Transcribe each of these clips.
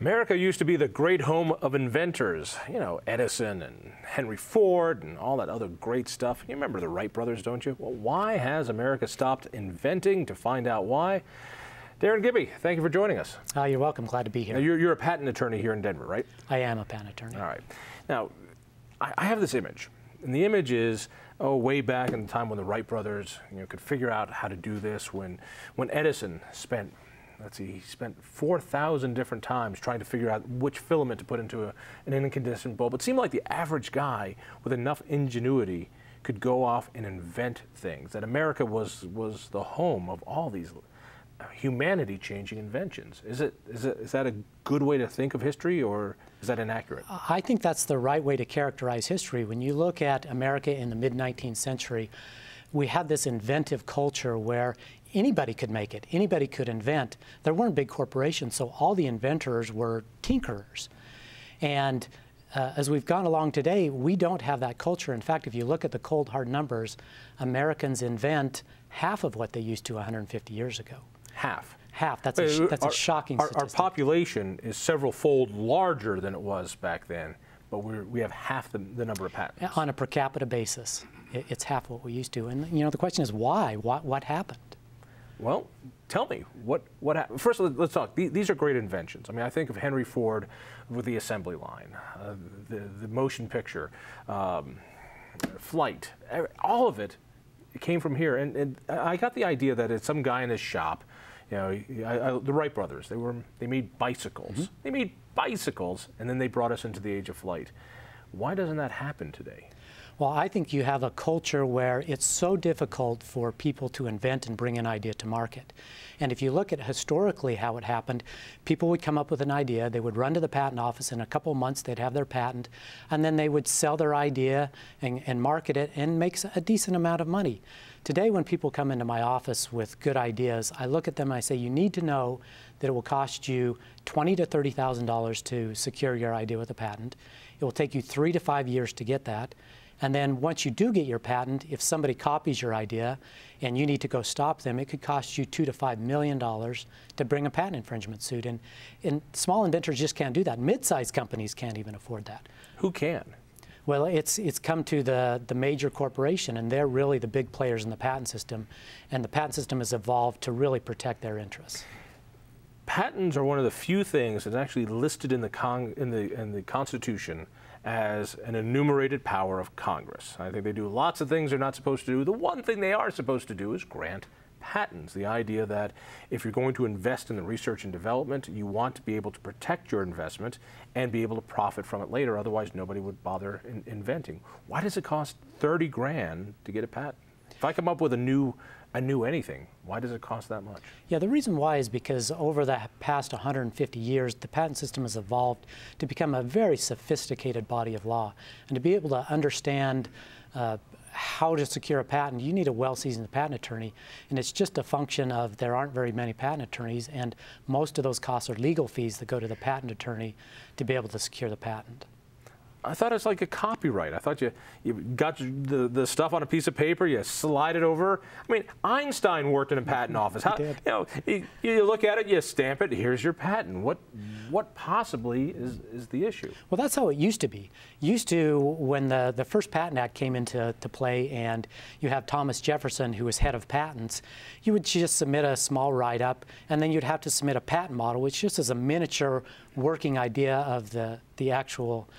America used to be the great home of inventors. You know, Edison and Henry Ford and all that other great stuff. You remember the Wright brothers, don't you? Well, why has America stopped inventing? To find out why, Darrin Gibby, thank you for joining us. You're welcome. Glad to be here. Now, you're a patent attorney here in Denver, right? I am a patent attorney. All right. Now, I have this image. And the image is, way back in the time when the Wright brothers, could figure out how to do this, when Edison spent, he spent 4,000 different times trying to figure out which filament to put into an incandescent bulb. It seemed like the average guy with enough ingenuity could go off and invent things, that America was the home of all these humanity-changing inventions. Is that a good way to think of history, or is that inaccurate? I think that's the right way to characterize history. When you look at America in the mid-19th century, we had this inventive culture where anybody could make it, anybody could invent. There weren't big corporations, so all the inventors were tinkerers. And as we've gone along today, we don't have that culture. In fact, if you look at the cold, hard numbers, Americans invent half of what they used to 150 years ago. Half? Half. That's a shocking statistic. Our population is several-fold larger than it was back then, but we have half the number of patents. On a per capita basis, it's half what we used to. And the question is why? What happened? Well, tell me, what happened? First, let's talk. These are great inventions. I mean, I think of Henry Ford with the assembly line, the motion picture, flight, all of it came from here. And I got the idea that it's some guy in his shop, the Wright brothers, they made bicycles. Mm-hmm. They made bicycles, and then they brought us into the age of flight. Why doesn't that happen today? Well, I think you have a culture where it's so difficult for people to invent and bring an idea to market. And if you look at historically how it happened, people would come up with an idea, they would run to the patent office, in a couple of months they'd have their patent, and then they would sell their idea and market it and make a decent amount of money. Today, when people come into my office with good ideas, I look at them and I say, you need to know that it will cost you $20,000 to $30,000 to secure your idea with a patent. It will take you 3 to 5 years to get that. And then once you do get your patent, if somebody copies your idea and you need to go stop them, it could cost you $2 to $5 million to bring a patent infringement suit. And small inventors just can't do that. Mid-sized companies can't even afford that. Who can? Well, it's come to the major corporation, and they're really the big players in the patent system. And the patent system has evolved to really protect their interests. Patents are one of the few things that's actually listed in the Constitution as an enumerated power of Congress. I think they do lots of things they're not supposed to do. The one thing they are supposed to do is grant patents. The idea that if you're going to invest in the research and development, you want to be able to protect your investment and be able to profit from it later. Otherwise, nobody would bother inventing. Why does it cost 30 grand to get a patent? If I come up with a new anything, why does it cost that much? Yeah, the reason why is because over the past 150 years, the patent system has evolved to become a very sophisticated body of law. And to be able to understand how to secure a patent, you need a well-seasoned patent attorney. And it's just a function of there aren't very many patent attorneys, and most of those costs are legal fees that go to the patent attorney to be able to secure the patent. I thought it's like a copyright. I thought you got the stuff on a piece of paper, you slide it over. I mean, Einstein worked in a patent office. How, you look at it, you stamp it, here's your patent. What possibly is the issue? Well, that's how it used to be. Used to, when the first Patent Act came into play and you have Thomas Jefferson, who was head of patents, you would just submit a small write-up, and then you'd have to submit a patent model, which just is a miniature working idea of the actual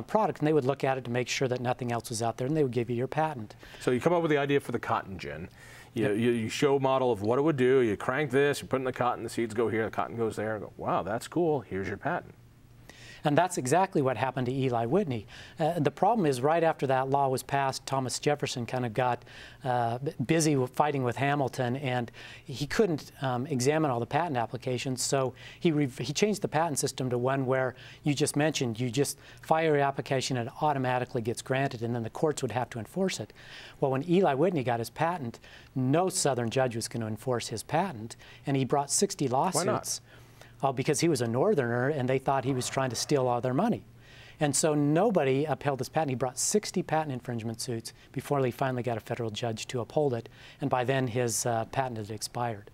product, and they would look at it to make sure that nothing else was out there, and they would give you your patent. So you come up with the idea for the cotton gin. You show a model of what it would do. You crank this, you put in the cotton, the seeds go here, the cotton goes there. And go, wow, that's cool. Here's your patent. And that's exactly what happened to Eli Whitney. The problem is, right after that law was passed, Thomas Jefferson kind of got busy fighting with Hamilton, and he couldn't examine all the patent applications, so he changed the patent system to one where you just mentioned, you just file your application and it automatically gets granted, and then the courts would have to enforce it. Well, when Eli Whitney got his patent, no Southern judge was going to enforce his patent, and he brought 60 lawsuits. Why not? Because he was a Northerner, and they thought he was trying to steal all their money. And so nobody upheld his patent. He brought 60 patent infringement suits before he finally got a federal judge to uphold it, and by then his patent had expired.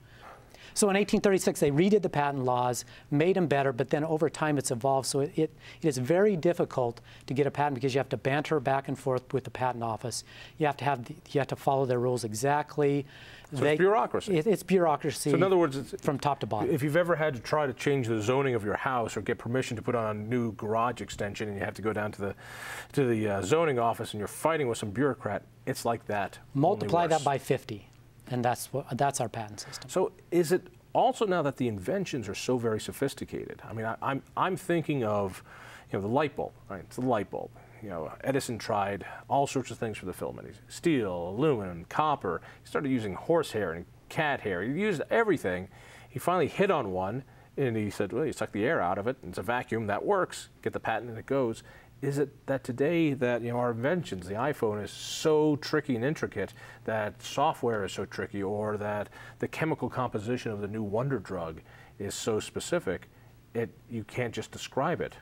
So in 1836, they redid the patent laws, made them better, but then over time it's evolved. So it is very difficult to get a patent because you have to banter back and forth with the patent office. You have to follow their rules exactly. So it's bureaucracy. It's bureaucracy. So in other words, it's, from top to bottom. If you've ever had to try to change the zoning of your house or get permission to put on a new garage extension, and you have to go down to the zoning office, and you're fighting with some bureaucrat, it's like that. Multiply that by 50, and that's our patent system. So is it also now that the inventions are so very sophisticated? I mean, I'm thinking of, the light bulb. Right? It's the light bulb. Edison tried all sorts of things for the filament. Steel, aluminum, copper. He started using horsehair and cat hair. He used everything. He finally hit on one, and he said, well, you suck the air out of it, and it's a vacuum, that works. Get the patent, and it goes. Is it that today that our inventions, the iPhone is so tricky and intricate, that software is so tricky, or that the chemical composition of the new wonder drug is so specific, you can't just describe it?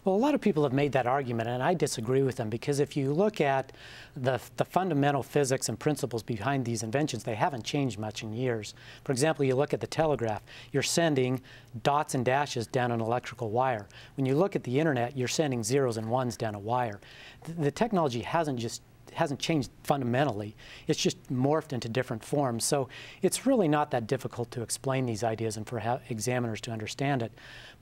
Well, a lot of people have made that argument, and I disagree with them, because if you look at the fundamental physics and principles behind these inventions, they haven't changed much in years. For example, you look at the telegraph, you're sending dots and dashes down an electrical wire. When you look at the internet, you're sending zeros and ones down a wire. The technology hasn't changed fundamentally. It's just morphed into different forms. So it's really not that difficult to explain these ideas and for examiners to understand it.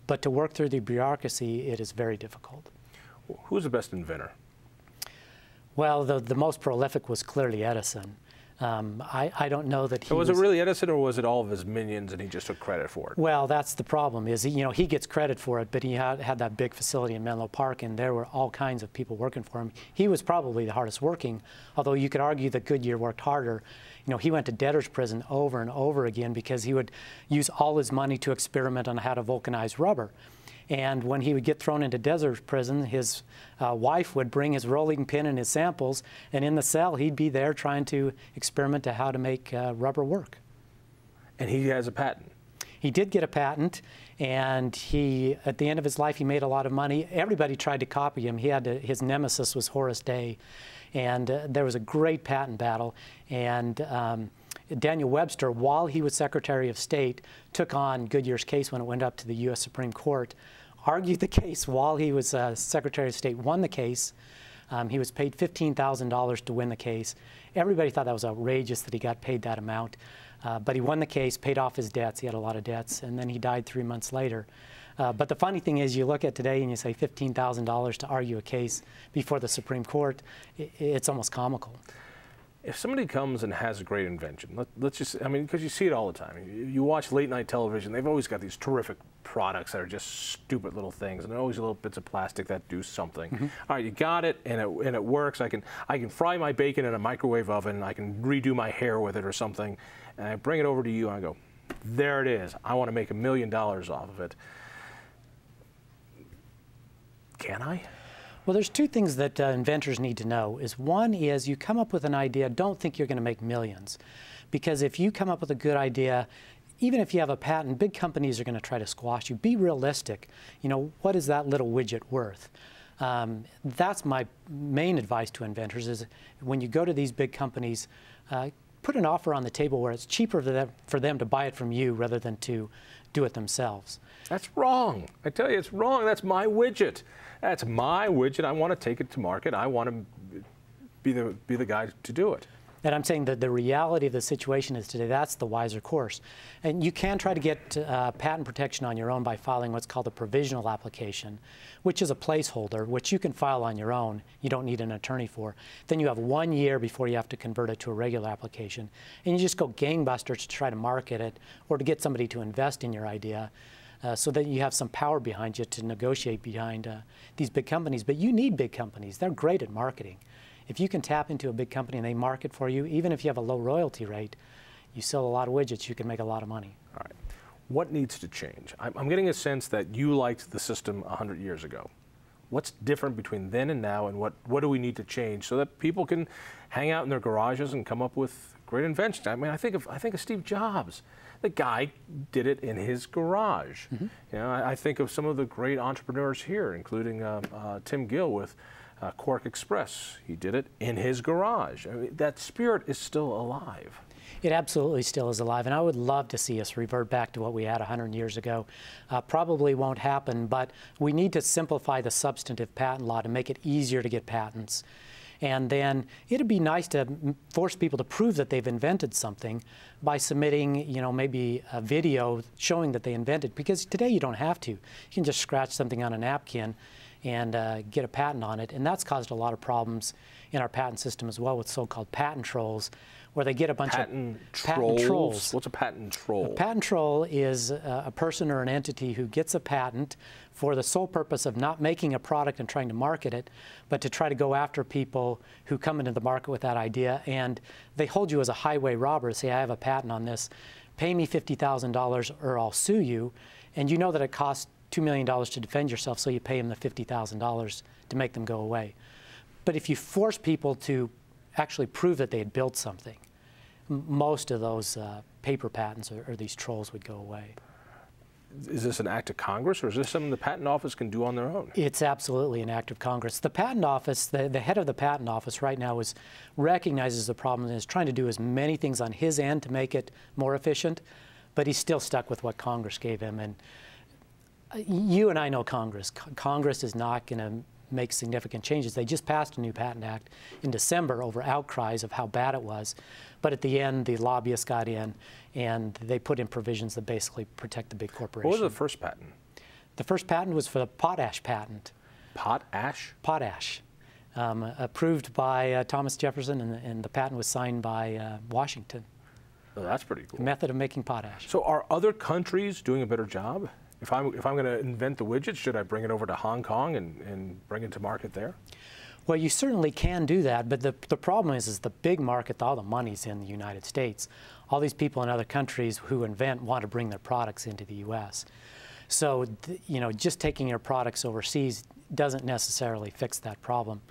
But to work through the bureaucracy, it is very difficult. Who's the best inventor? Well, the most prolific was clearly Edison. I don't know that he so was it really Edison, or was it all of his minions and he just took credit for it? Well, that's the problem, is he gets credit for it, but he had that big facility in Menlo Park, and there were all kinds of people working for him. He was probably the hardest working, although you could argue that Goodyear worked harder. He went to debtor's prison over and over again because he would use all his money to experiment on how to vulcanize rubber. And when he would get thrown into debtor's prison, his wife would bring his rolling pin and his samples, and in the cell he'd be there trying to experiment to how to make rubber work. And he has a patent. He did get a patent, and at the end of his life, he made a lot of money. Everybody tried to copy him. His nemesis was Horace Day, and there was a great patent battle. And Daniel Webster, while he was Secretary of State, took on Goodyear's case when it went up to the U.S. Supreme Court, argued the case while he was Secretary of State, won the case. He was paid $15,000 to win the case. Everybody thought that was outrageous that he got paid that amount. But he won the case, paid off his debts. He had a lot of debts, and then he died 3 months later. But the funny thing is, you look at today and you say $15,000 to argue a case before the Supreme Court, it's almost comical. If somebody comes and has a great invention, let's just, because you see it all the time. You watch late night television, they've always got these terrific products that are just stupid little things, and they're always little bits of plastic that do something. Mm-hmm. All right, you got it, and it works. I can fry my bacon in a microwave oven, I can redo my hair with it or something, and I bring it over to you and I go, there it is. I want to make $1 million off of it. Can I? Well, there's two things that inventors need to know. One is you come up with an idea, don't think you're going to make millions. Because if you come up with a good idea, even if you have a patent, big companies are going to try to squash you. Be realistic. What is that little widget worth? That's my main advice to inventors, is when you go to these big companies, put an offer on the table where it's cheaper for them to buy it from you rather than to do it themselves. That's wrong. I tell you, it's wrong. That's my widget. That's my widget. I want to take it to market. I want to be the guy to do it. And I'm saying that the reality of the situation is today, that's the wiser course. And you can try to get patent protection on your own by filing what's called a provisional application, which is a placeholder, which you can file on your own. You don't need an attorney for. Then you have 1 year before you have to convert it to a regular application. And you just go gangbusters to try to market it or to get somebody to invest in your idea. So that you have some power behind you to negotiate behind these big companies. But you need big companies. They're great at marketing. If you can tap into a big company and they market for you, even if you have a low royalty rate, you sell a lot of widgets, you can make a lot of money. All right. What needs to change? I'm getting a sense that you liked the system 100 years ago. What's different between then and now, and what do we need to change so that people can hang out in their garages and come up with great inventions? I think of Steve Jobs. The guy did it in his garage. Mm-hmm. I think of some of the great entrepreneurs here, including Tim Gill with Quark Express. He did it in his garage. That spirit is still alive. It absolutely still is alive, and I would love to see us revert back to what we had 100 years ago. Probably won't happen, but we need to simplify the substantive patent law to make it easier to get patents. And then it'd be nice to force people to prove that they've invented something by submitting, you know, maybe a video showing that they invented. Because today you don't have to. You can just scratch something on a napkin and get a patent on it. And that's caused a lot of problems in our patent system as well with so-called patent trolls, where they get a bunch of patent trolls. What's a patent troll? A patent troll is a person or an entity who gets a patent for the sole purpose of not making a product and trying to market it, but to try to go after people who come into the market with that idea. And they hold you as a highway robber, say, I have a patent on this, pay me $50,000 or I'll sue you. And you know that it costs $2 million to defend yourself, so you pay them the $50,000 to make them go away. But if you force people to actually prove that they had built something, most of those paper patents or these trolls would go away. Is this an act of Congress, or is this something the Patent Office can do on their own? It's absolutely an act of Congress. The Patent Office, the head of the Patent Office right now recognizes the problem and is trying to do as many things on his end to make it more efficient, but he's still stuck with what Congress gave him. And you and I know Congress. Congress is not going to make significant changes. They just passed a new Patent Act in December over outcries of how bad it was. But at the end, the lobbyists got in, and they put in provisions that basically protect the big corporations. What was the first patent? The first patent was for the potash patent. Potash? Potash. Approved by Thomas Jefferson, and the patent was signed by Washington. Oh, that's pretty cool. The method of making potash. So are other countries doing a better job? If I'm going to invent the widget, should I bring it over to Hong Kong and bring it to market there? Well, you certainly can do that, but the problem is the big market, all the money's in the United States. All these people in other countries who invent want to bring their products into the U.S. So, you know, just taking your products overseas doesn't necessarily fix that problem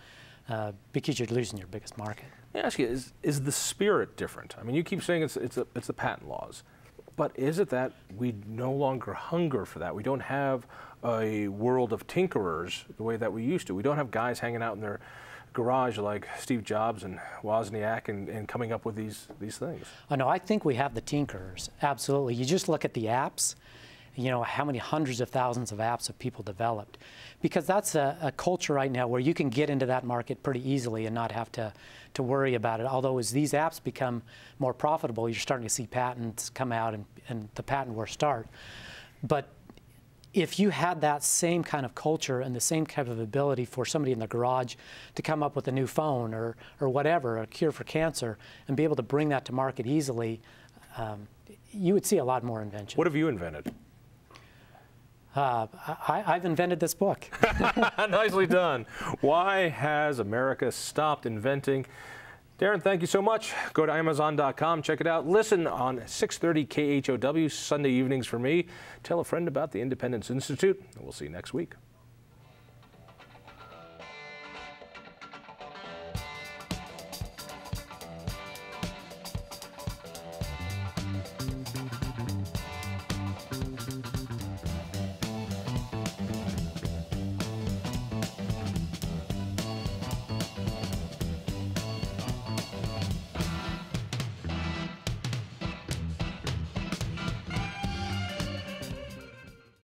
because you're losing your biggest market. Let me ask you, is the spirit different? I mean, you keep saying it's the patent laws. But is it that we no longer hunger for that? We don't have a world of tinkerers the way that we used to. We don't have guys hanging out in their garage like Steve Jobs and Wozniak and coming up with these things. Oh, no, I think we have the tinkerers, absolutely. You just look at the apps, you know, how many hundreds of thousands of apps have people developed. Because that's a culture right now where you can get into that market pretty easily and not have to worry about it. Although as these apps become more profitable, you're starting to see patents come out and the patent war start. But if you had that same kind of culture and the same kind of ability for somebody in the garage to come up with a new phone or whatever, a cure for cancer, and be able to bring that to market easily, you would see a lot more invention. What have you invented? I've invented this book. Nicely done. Why has America stopped inventing? Darrin, thank you so much. Go to Amazon.com, check it out. Listen on 630 KHOW Sunday evenings for me. Tell a friend about the Independence Institute, and we'll see you next week.